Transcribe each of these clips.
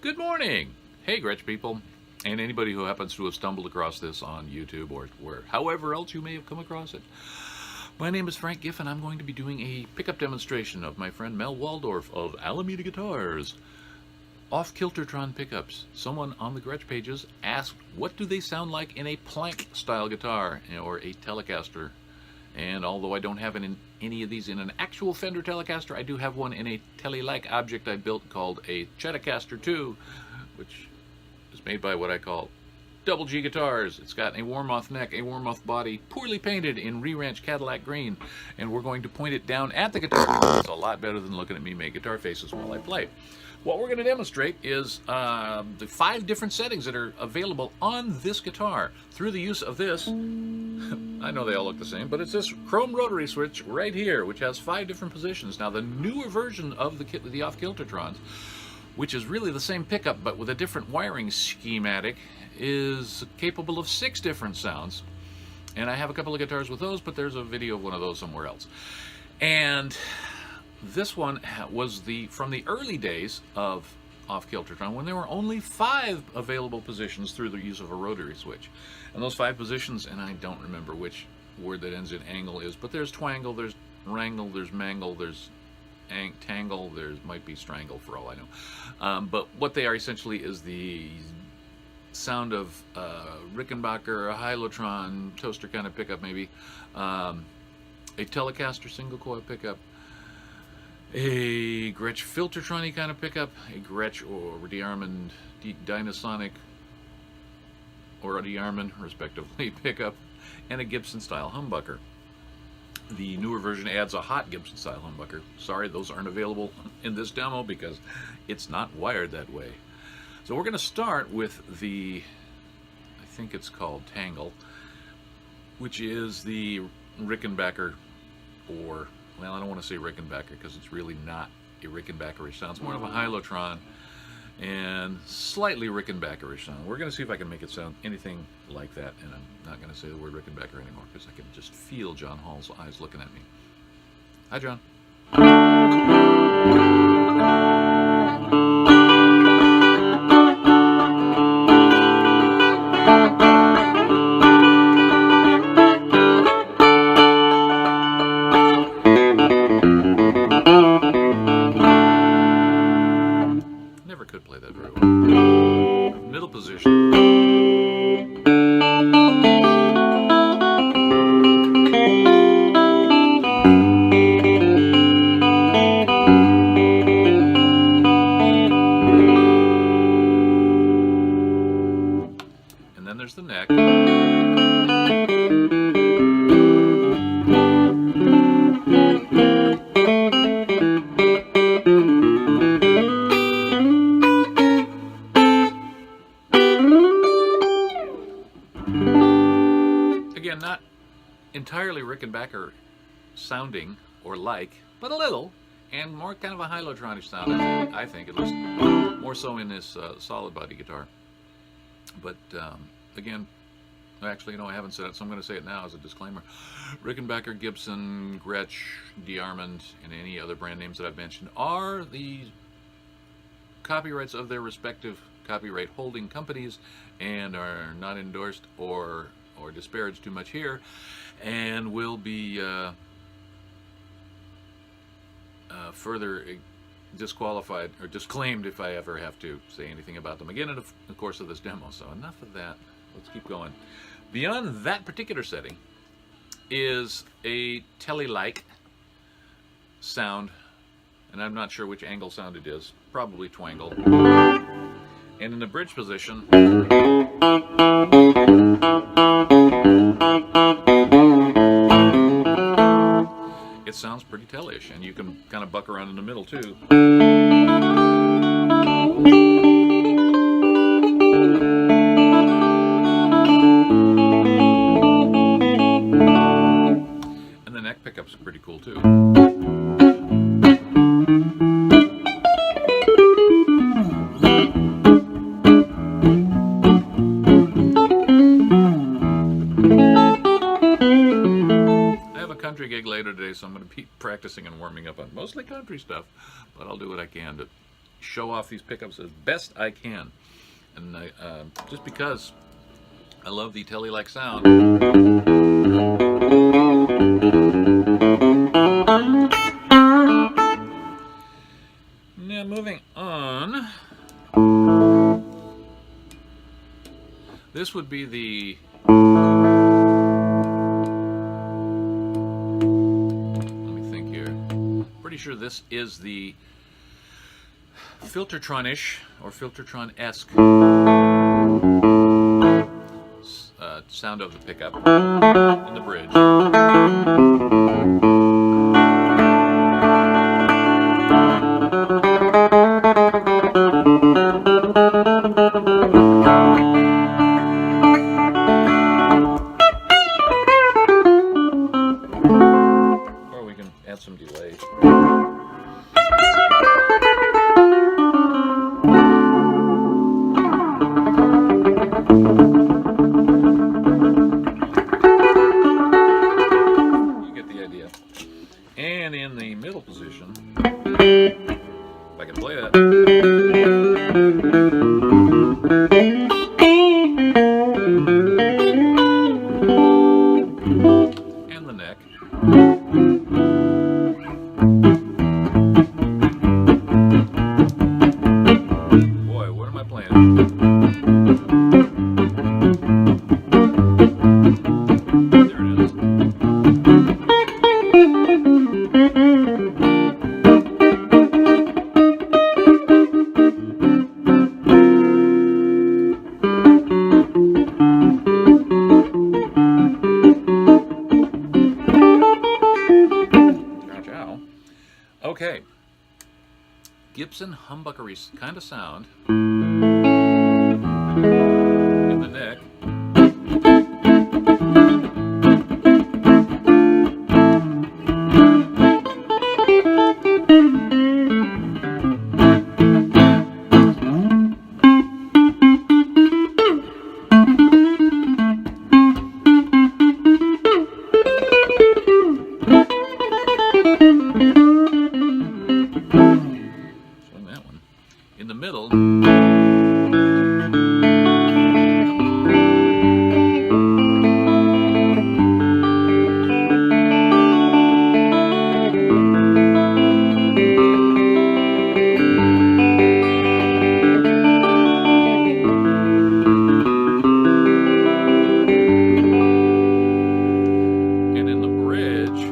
Good morning! Hey Gretsch people, and anybody who happens to have stumbled across this on YouTube or however else you may have come across it. My name is Frank Giffen. I'm going to be doing a pickup demonstration of my friend Mel Waldorf of Alameda Guitars. Off Kiltertron pickups. Someone on the Gretsch Pages asked, what do they sound like in a plank style guitar or a Telecaster? And although I don't have any of these in an actual Fender Telecaster, I do have one in a Tele-like object I built called a Stratocaster 2, which is made by what I call Double G Guitars. It's got a Warmoth neck, a Warmoth body, poorly painted in Re-Ranch Cadillac green, and we're going to point it down at the guitar. It's a lot better than looking at me make guitar faces while I play. What we're going to demonstrate is the 5 different settings that are available on this guitar through the use of this. I know they all look the same, but it's this chrome rotary switch right here, which has 5 different positions. Now, the newer version of the off Kiltertrons, which is really the same pickup but with a different wiring schematic, is capable of 6 different sounds. And I have a couple of guitars with those, but there's a video of one of those somewhere else. And this one was from the early days of off Kiltertron, when there were only 5 available positions through the use of a rotary switch. And those 5 positions, and I don't remember which word that ends in angle is, but there's twangle, there's wrangle, there's mangle, there's tangle, there might be strangle for all I know. But what they are essentially is the sound of Rickenbacker, a Hylotron, toaster kind of pickup maybe, a Telecaster single-coil pickup, a Gretsch Filtertron-y kind of pickup, a Gretsch or Diarmond Dynasonic or a Diarmond, respectively, pickup, and a Gibson-style humbucker. The newer version adds a hot Gibson-style humbucker. Sorry, those aren't available in this demo because it's not wired that way. So we're going to start with the, I think it's called Tangle, which is the Rickenbacker, or, well, I don't want to say Rickenbacker because it's really not a Rickenbackerish sound. It's more of a Hylotron and slightly Rickenbackerish sound. We're going to see if I can make it sound anything like that, and I'm not going to say the word Rickenbacker anymore because I can just feel John Hall's eyes looking at me. Hi, John. Could play that very well. Middle position. And then there's the neck. Again, not entirely Rickenbacker sounding or like, but a little, and more kind of a Hylotronic sound, I think, at least more so in this solid body guitar. But again, actually, you know, I haven't said it, so I'm going to say it now as a disclaimer. Rickenbacker, Gibson, Gretsch, Diarmond, and any other brand names that I've mentioned are the copyrights of their respective copyright holding companies and are not endorsed or disparaged too much here, and will be further disqualified or disclaimed if I ever have to say anything about them again in the course of this demo. So enough of that. Let's keep going. Beyond that particular setting is a Tele-like sound, and I'm not sure which angle sound it is. Probably twangle. And in the bridge position, it sounds pretty Tele-ish, and you can kind of buck around in the middle too. And the neck pickups are pretty cool too. Country gig later today, so I'm going to be practicing and warming up on mostly country stuff, but I'll do what I can to show off these pickups as best I can. And just because I love the Tele-like sound. Now moving on, this would be the pretty sure this is the Kiltertron-ish or Kiltertron-esque sound of the pickup in the bridge. Or we can add some delay. And in the middle position, if I can play that, and the neck, boy, what am I playing? There it is. Okay, Gibson humbuckery kind of sound in the neck. In the middle, and in the bridge,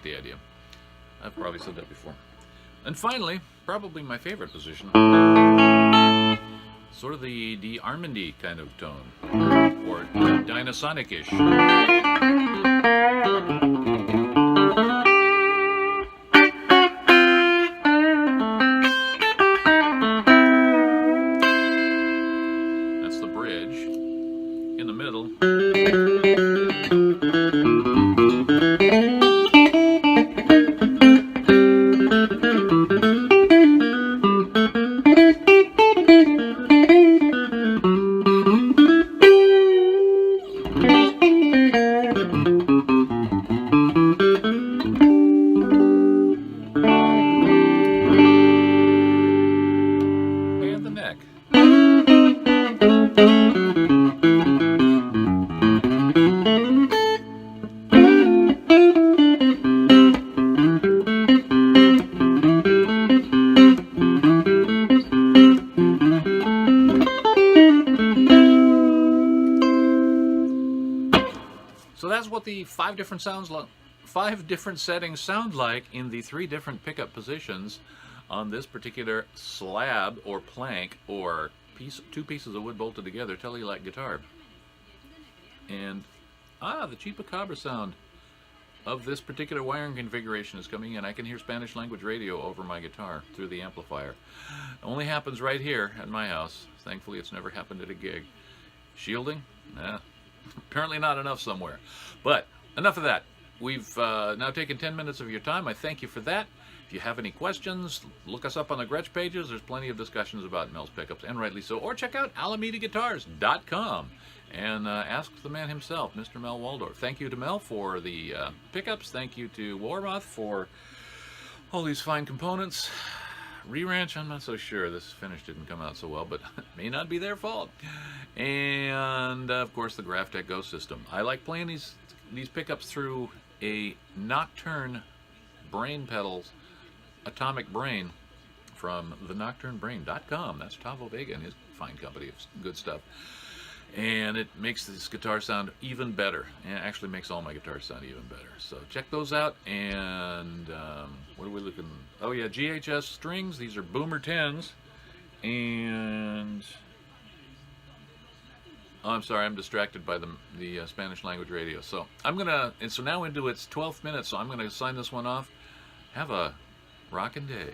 the idea. I've probably said that before. And finally, probably my favorite position, sort of the Armandy kind of tone, or Dynasonic-ish. That's the bridge. In the middle, and the neck. So that's what the five different settings sound like in the 3 different pickup positions on this particular slab or plank or 2 pieces of wood bolted together Tele-like guitar. And the Chupacabra sound of this particular wiring configuration is coming in. I can hear Spanish language radio over my guitar through the amplifier. It only happens right here at my house. Thankfully, it's never happened at a gig. Shielding? Nah, apparently not enough somewhere. But enough of that. We've now taken 10 minutes of your time. I thank you for that. If you have any questions, look us up on the Gretsch Pages. There's plenty of discussions about Mel's pickups, and rightly so. Or check out AlamedaGuitars.com and ask the man himself, Mr. Mel Waldorf. Thank you to Mel for the pickups. Thank you to Warmoth for all these fine components. Re-Ranch, I'm not so sure. This finish didn't come out so well, but it may not be their fault. And, of course, the Graphtec Go system. I like playing these pickups through a Nocturne Brain Pedals Atomic Brain from thenocturnebrain.com. That's Tavo Vega and his fine company of good stuff. And it makes this guitar sound even better. And it actually makes all my guitars sound even better. So check those out. And what are we looking? Oh yeah, GHS strings. These are Boomer 10s. And oh, I'm sorry, I'm distracted by the Spanish language radio. So I'm gonna, and so now into its 12th minute. So I'm gonna sign this one off. Have a rockin' day.